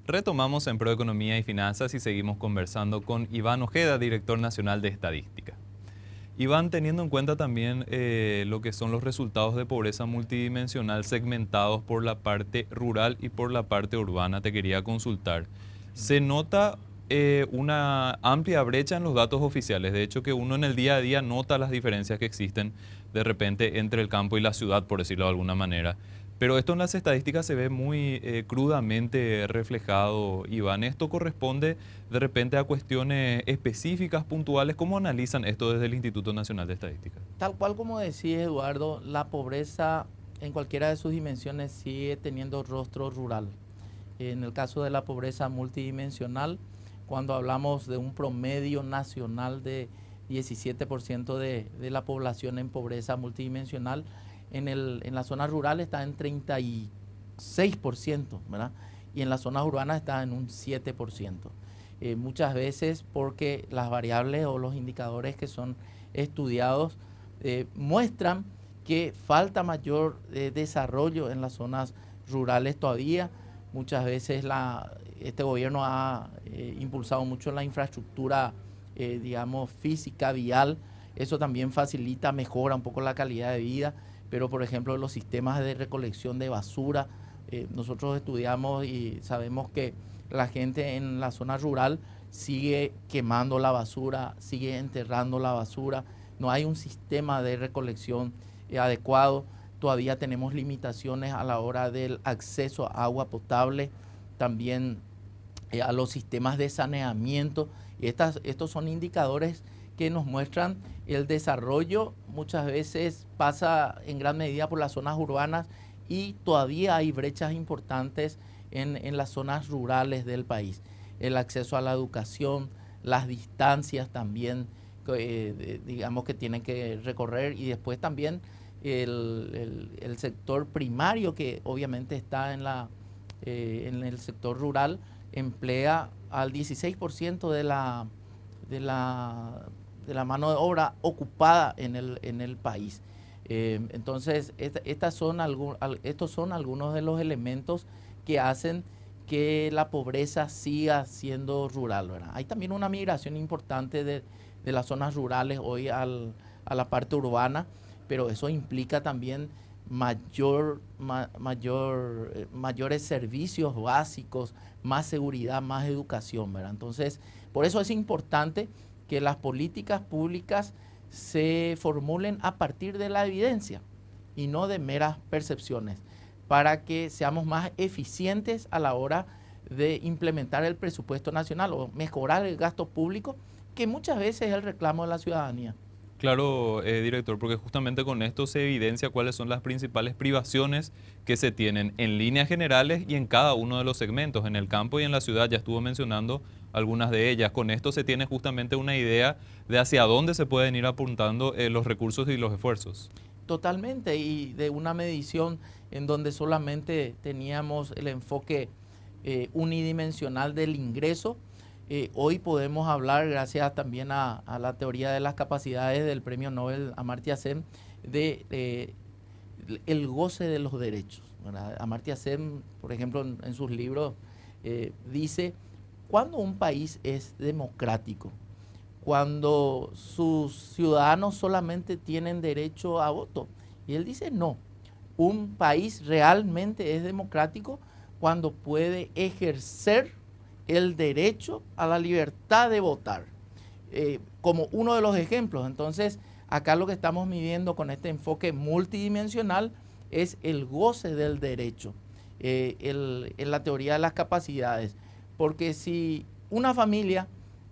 Retomamos en Proeconomía y Finanzas y seguimos conversando con Iván Ojeda, director nacional de Estadística. Iván, teniendo en cuenta también lo que son los resultados de pobreza multidimensional segmentados por la parte rural y por la parte urbana, te quería consultar. ¿Se nota una amplia brecha en los datos oficiales? De hecho, que uno en el día a día nota las diferencias que existen de repente entre el campo y la ciudad, por decirlo de alguna manera. Pero esto en las estadísticas se ve muy crudamente reflejado, Iván. ¿Esto corresponde de repente a cuestiones específicas, puntuales? ¿Cómo analizan esto desde el Instituto Nacional de Estadística? Tal cual como decía Eduardo, la pobreza en cualquiera de sus dimensiones sigue teniendo rostro rural. En el caso de la pobreza multidimensional, cuando hablamos de un promedio nacional de 17% de la población en pobreza multidimensional, en las zonas rurales está en 36%, ¿verdad? Y en las zonas urbanas está en un 7%. Muchas veces porque las variables o los indicadores que son estudiados muestran que falta mayor desarrollo en las zonas rurales todavía. Muchas veces este gobierno ha impulsado mucho la infraestructura, digamos, física, vial. Eso también facilita, mejora un poco la calidad de vida, pero por ejemplo los sistemas de recolección de basura, nosotros estudiamos y sabemos que la gente en la zona rural sigue quemando la basura, sigue enterrando la basura, no hay un sistema de recolección adecuado, todavía tenemos limitaciones a la hora del acceso a agua potable, también a los sistemas de saneamiento. Y estos son indicadores que nos muestran el desarrollo, muchas veces pasa en gran medida por las zonas urbanas y todavía hay brechas importantes en las zonas rurales del país. El acceso a la educación, las distancias también, digamos que tienen que recorrer, y después también el sector primario, que obviamente está en el sector rural, emplea al 16% de la mano de obra ocupada en el país. Entonces, estos son algunos de los elementos que hacen que la pobreza siga siendo rural, ¿verdad? Hay también una migración importante de las zonas rurales hoy a la parte urbana, pero eso implica también mayores servicios básicos, más seguridad, más educación, ¿verdad? Entonces, por eso es importante que las políticas públicas se formulen a partir de la evidencia y no de meras percepciones, para que seamos más eficientes a la hora de implementar el presupuesto nacional o mejorar el gasto público, que muchas veces es el reclamo de la ciudadanía. Claro, director, porque justamente con esto se evidencia cuáles son las principales privaciones que se tienen en líneas generales y en cada uno de los segmentos, en el campo y en la ciudad. Ya estuvo mencionando algunas de ellas. Con esto se tiene justamente una idea de hacia dónde se pueden ir apuntando los recursos y los esfuerzos. Totalmente, y de una medición en donde solamente teníamos el enfoque unidimensional del ingreso. Hoy podemos hablar, gracias también a la teoría de las capacidades del premio Nobel Amartya Sen, de el goce de los derechos, ¿verdad? Amartya Sen, por ejemplo, en sus libros dice, cuando un país es democrático, cuando sus ciudadanos solamente tienen derecho a voto. Y él dice, no, un país realmente es democrático cuando puede ejercer el derecho a la libertad de votar, como uno de los ejemplos. Entonces, acá lo que estamos midiendo con este enfoque multidimensional es el goce del derecho, en la teoría de las capacidades, porque si una familia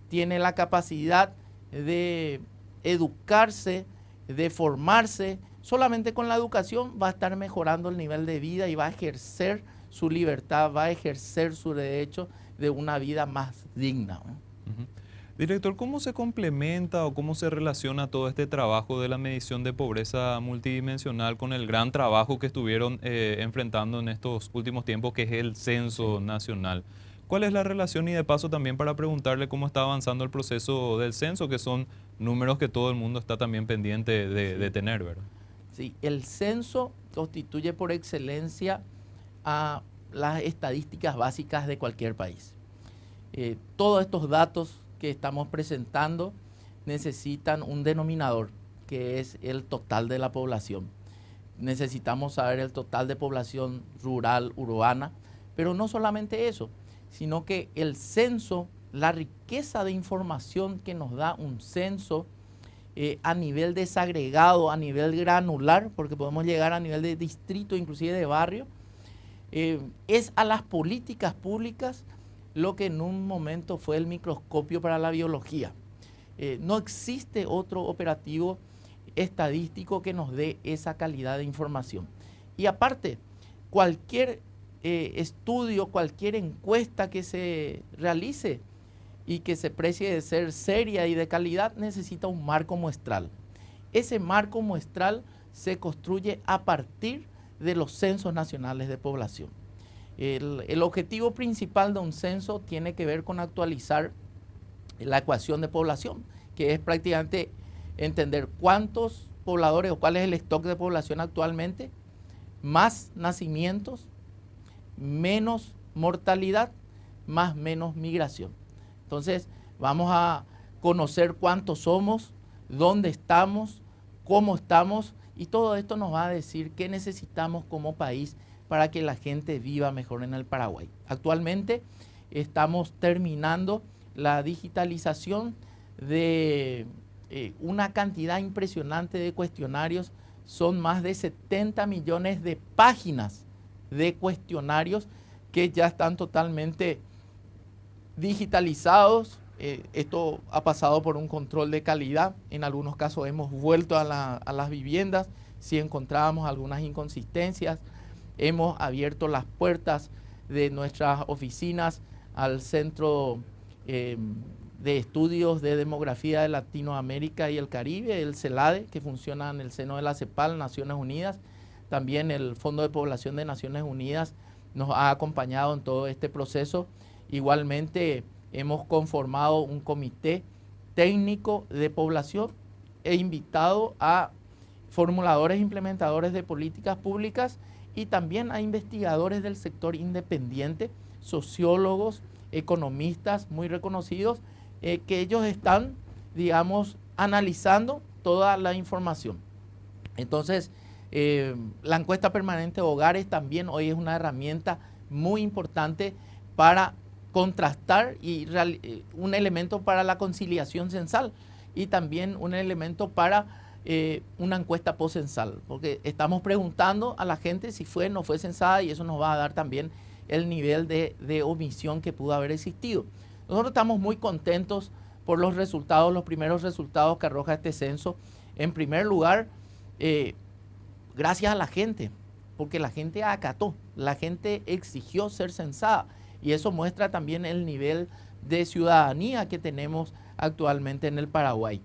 tiene la capacidad de educarse, de formarse, solamente con la educación va a estar mejorando el nivel de vida y va a ejercer su libertad, va a ejercer su derecho de una vida más digna, ¿no? Ujú. Director, ¿cómo se complementa o cómo se relaciona todo este trabajo de la medición de pobreza multidimensional con el gran trabajo que estuvieron enfrentando en estos últimos tiempos, que es el censo Sí. nacional? ¿Cuál es la relación? Y de paso también para preguntarle cómo está avanzando el proceso del censo, que son números que todo el mundo está también pendiente de Sí. tener, ¿verdad? Sí, el censo constituye por excelencia a las estadísticas básicas de cualquier país. Todos estos datos que estamos presentando necesitan un denominador, que es el total de la población. Necesitamos saber el total de población rural, urbana, pero no solamente eso, sino que el censo, la riqueza de información que nos da un censo a nivel desagregado, a nivel granular, porque podemos llegar a nivel de distrito, inclusive de barrio, es a las políticas públicas lo que en un momento fue el microscopio para la biología. No existe otro operativo estadístico que nos dé esa calidad de información. Y aparte, cualquier estudio, cualquier encuesta que se realice y que se precie de ser seria y de calidad, necesita un marco muestral. Ese marco muestral se construye a partir de los censos nacionales de población. El objetivo principal de un censo tiene que ver con actualizar la ecuación de población, que es prácticamente entender cuántos pobladores o cuál es el stock de población actualmente, más nacimientos, menos mortalidad, más menos migración. Entonces vamos a conocer cuántos somos, dónde estamos, cómo estamos, y todo esto nos va a decir qué necesitamos como país para que la gente viva mejor en el Paraguay. Actualmente estamos terminando la digitalización de una cantidad impresionante de cuestionarios. Son más de 70 millones de páginas de cuestionarios que ya están totalmente digitalizados. Esto ha pasado por un control de calidad. En algunos casos hemos vuelto a las viviendas si encontrábamos algunas inconsistencias. Hemos abierto las puertas de nuestras oficinas al Centro de Estudios de Demografía de Latinoamérica y el Caribe, el CELADE, que funciona en el seno de la CEPAL, Naciones Unidas. También el Fondo de Población de Naciones Unidas nos ha acompañado en todo este proceso. Igualmente hemos conformado un comité técnico de población e invitado a formuladores e implementadores de políticas públicas y también a investigadores del sector independiente, sociólogos, economistas muy reconocidos, que ellos están, digamos, analizando toda la información. Entonces, la encuesta permanente de hogares también hoy es una herramienta muy importante para contrastar y un elemento para la conciliación censal y también un elemento para una encuesta postcensal, porque estamos preguntando a la gente si fue o no fue censada y eso nos va a dar también el nivel de omisión que pudo haber existido. Nosotros estamos muy contentos por los resultados, los primeros resultados que arroja este censo. En primer lugar, gracias a la gente, porque la gente acató, la gente exigió ser censada y eso muestra también el nivel de ciudadanía que tenemos actualmente en el Paraguay.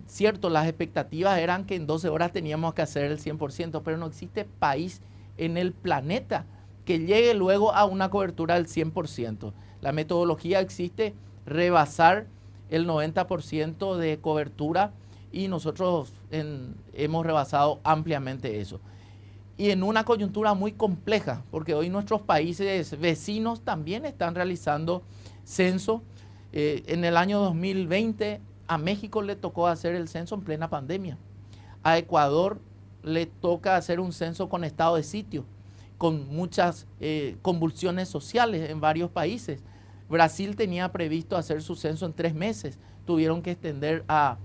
Cierto, las expectativas eran que en 12 horas teníamos que hacer el 100%, pero no existe país en el planeta que llegue luego a una cobertura del 100%. La metodología existe rebasar el 90% de cobertura y nosotros hemos rebasado ampliamente eso. Y en una coyuntura muy compleja, porque hoy nuestros países vecinos también están realizando censo. En el año 2020 a México le tocó hacer el censo en plena pandemia. A Ecuador le toca hacer un censo con estado de sitio, con muchas convulsiones sociales en varios países. Brasil tenía previsto hacer su censo en 3 meses, tuvieron que extender a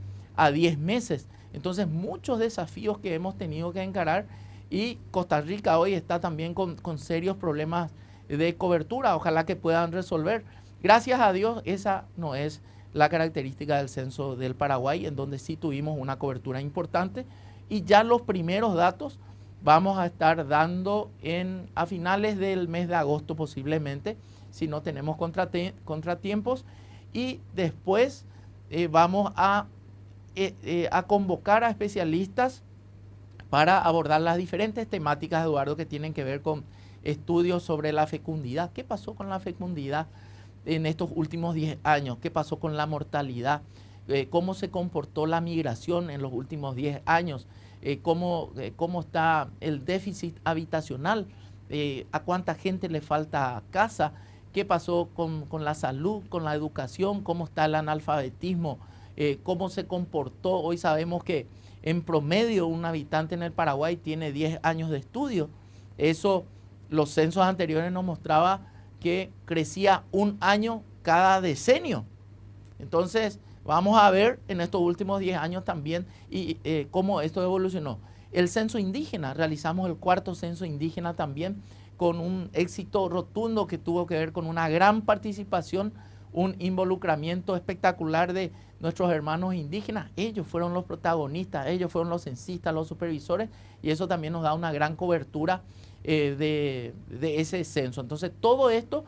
10 meses. Entonces, muchos desafíos que hemos tenido que encarar y Costa Rica hoy está también con serios problemas de cobertura, ojalá que puedan resolver. Gracias a Dios, esa no es la característica del censo del Paraguay, en donde sí tuvimos una cobertura importante y ya los primeros datos vamos a estar dando a finales del mes de agosto posiblemente, si no tenemos contratiempos, y después vamos a convocar a especialistas para abordar las diferentes temáticas, Eduardo, que tienen que ver con estudios sobre la fecundidad. ¿Qué pasó con la fecundidad en estos últimos 10 años? ¿Qué pasó con la mortalidad? ¿Cómo se comportó la migración en los últimos 10 años? ¿Cómo está el déficit habitacional a cuánta gente le falta casa, qué pasó con la salud, con la educación, cómo está el analfabetismo, cómo se comportó. Hoy sabemos que en promedio un habitante en el Paraguay tiene 10 años de estudio. Eso, los censos anteriores nos mostraba que crecía un año cada decenio. Entonces, vamos a ver en estos últimos 10 años también cómo esto evolucionó. El censo indígena, realizamos el 4º censo indígena también, con un éxito rotundo que tuvo que ver con una gran participación, un involucramiento espectacular de nuestros hermanos indígenas. Ellos fueron los protagonistas, ellos fueron los censistas, los supervisores, y eso también nos da una gran cobertura de ese censo. Entonces, todo esto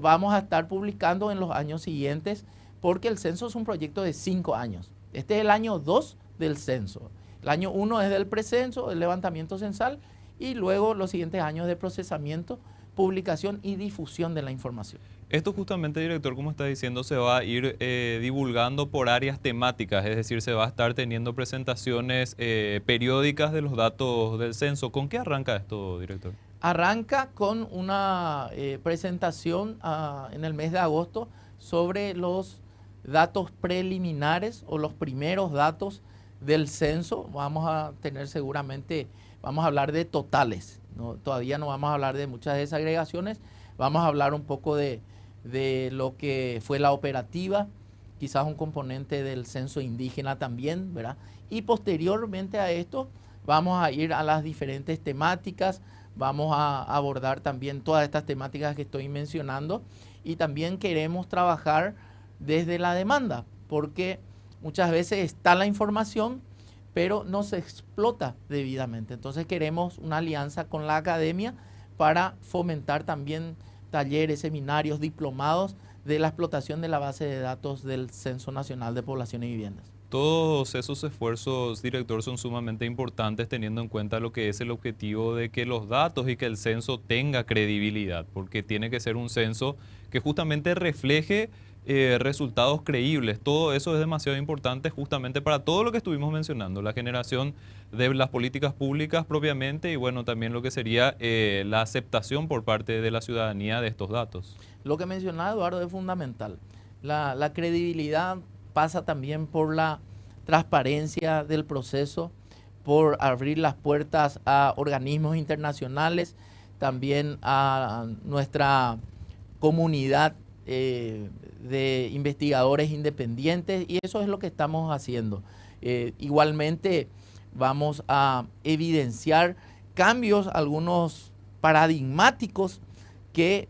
vamos a estar publicando en los años siguientes, porque el censo es un proyecto de 5 años. Este es el año 2 del censo. El año 1 es del precenso, el levantamiento censal, y luego los siguientes años de procesamiento, publicación y difusión de la información. Esto justamente, director, como está diciendo, se va a ir divulgando por áreas temáticas, es decir, se va a estar teniendo presentaciones periódicas de los datos del censo. ¿Con qué arranca esto, director? Arranca con una presentación en el mes de agosto sobre los datos preliminares o los primeros datos del censo. Vamos a tener seguramente, vamos a hablar de totales, ¿no? Todavía no vamos a hablar de muchas desagregaciones, vamos a hablar un poco de lo que fue la operativa, quizás un componente del censo indígena también, ¿verdad? Y posteriormente a esto vamos a ir a las diferentes temáticas, vamos a abordar también todas estas temáticas que estoy mencionando, y también queremos trabajar desde la demanda, porque muchas veces está la información, pero no se explota debidamente. Entonces queremos una alianza con la academia para fomentar también talleres, seminarios, diplomados de la explotación de la base de datos del Censo Nacional de Población y Viviendas. Todos esos esfuerzos, director, son sumamente importantes teniendo en cuenta lo que es el objetivo de que los datos y que el censo tenga credibilidad, porque tiene que ser un censo que justamente refleje resultados creíbles. Todo eso es demasiado importante justamente para todo lo que estuvimos mencionando, la generación de las políticas públicas propiamente y bueno, también lo que sería la aceptación por parte de la ciudadanía de estos datos. Lo que mencionaba Eduardo es fundamental. La credibilidad pasa también por la transparencia del proceso, por abrir las puertas a organismos internacionales, también a nuestra comunidad de investigadores independientes, y eso es lo que estamos haciendo. Igualmente vamos a evidenciar cambios, algunos paradigmáticos que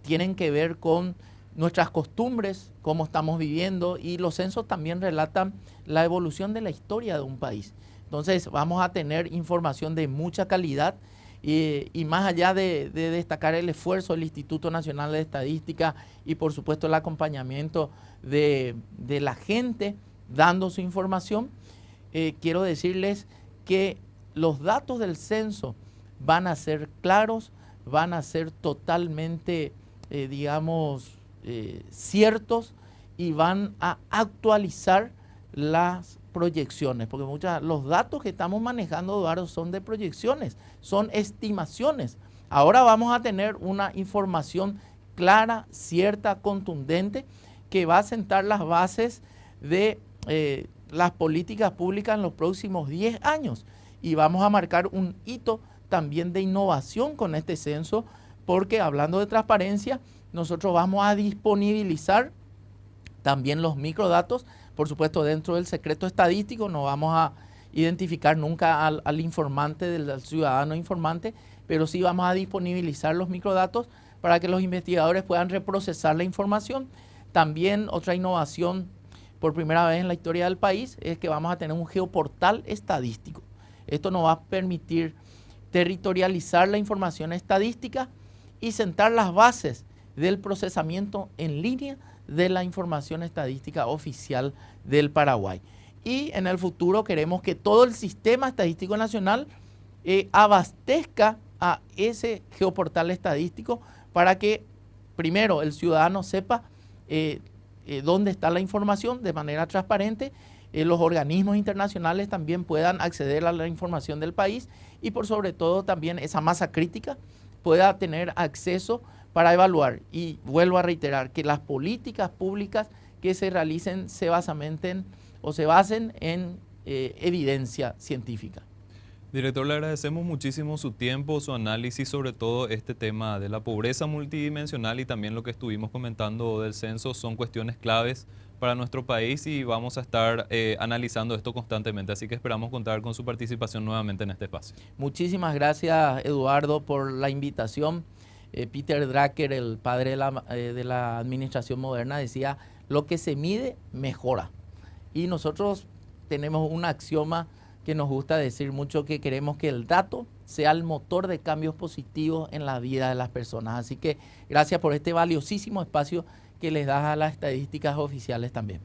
tienen que ver con nuestras costumbres, cómo estamos viviendo, y los censos también relatan la evolución de la historia de un país. Entonces vamos a tener información de mucha calidad y más allá de destacar el esfuerzo del Instituto Nacional de Estadística y por supuesto el acompañamiento de la gente dando su información, quiero decirles que los datos del censo van a ser claros, van a ser totalmente, ciertos, y van a actualizar las proyecciones, porque los datos que estamos manejando, Eduardo, son de proyecciones, son estimaciones. Ahora vamos a tener una información clara, cierta, contundente, que va a sentar las bases de las políticas públicas en los próximos 10 años. Y vamos a marcar un hito también de innovación con este censo, porque hablando de transparencia, nosotros vamos a disponibilizar también los microdatos, por supuesto dentro del secreto estadístico. No vamos a identificar nunca al informante, al ciudadano informante, pero sí vamos a disponibilizar los microdatos para que los investigadores puedan reprocesar la información. También otra innovación por primera vez en la historia del país es que vamos a tener un geoportal estadístico. Esto nos va a permitir territorializar la información estadística y sentar las bases del procesamiento en línea de la información estadística oficial del Paraguay. Y en el futuro queremos que todo el sistema estadístico nacional abastezca a ese geoportal estadístico para que primero el ciudadano sepa dónde está la información de manera transparente, los organismos internacionales también puedan acceder a la información del país y por sobre todo también esa masa crítica pueda tener acceso para evaluar. Y vuelvo a reiterar que las políticas públicas que se realicen se basen en evidencia científica. Director, le agradecemos muchísimo su tiempo, su análisis, sobre todo este tema de la pobreza multidimensional y también lo que estuvimos comentando del censo son cuestiones claves para nuestro país y vamos a estar analizando esto constantemente, así que esperamos contar con su participación nuevamente en este espacio. Muchísimas gracias, Eduardo, por la invitación. Peter Drucker, el padre de la administración moderna, decía, lo que se mide, mejora. Y nosotros tenemos un axioma que nos gusta decir mucho, que queremos que el dato sea el motor de cambios positivos en la vida de las personas. Así que gracias por este valiosísimo espacio que les das a las estadísticas oficiales también.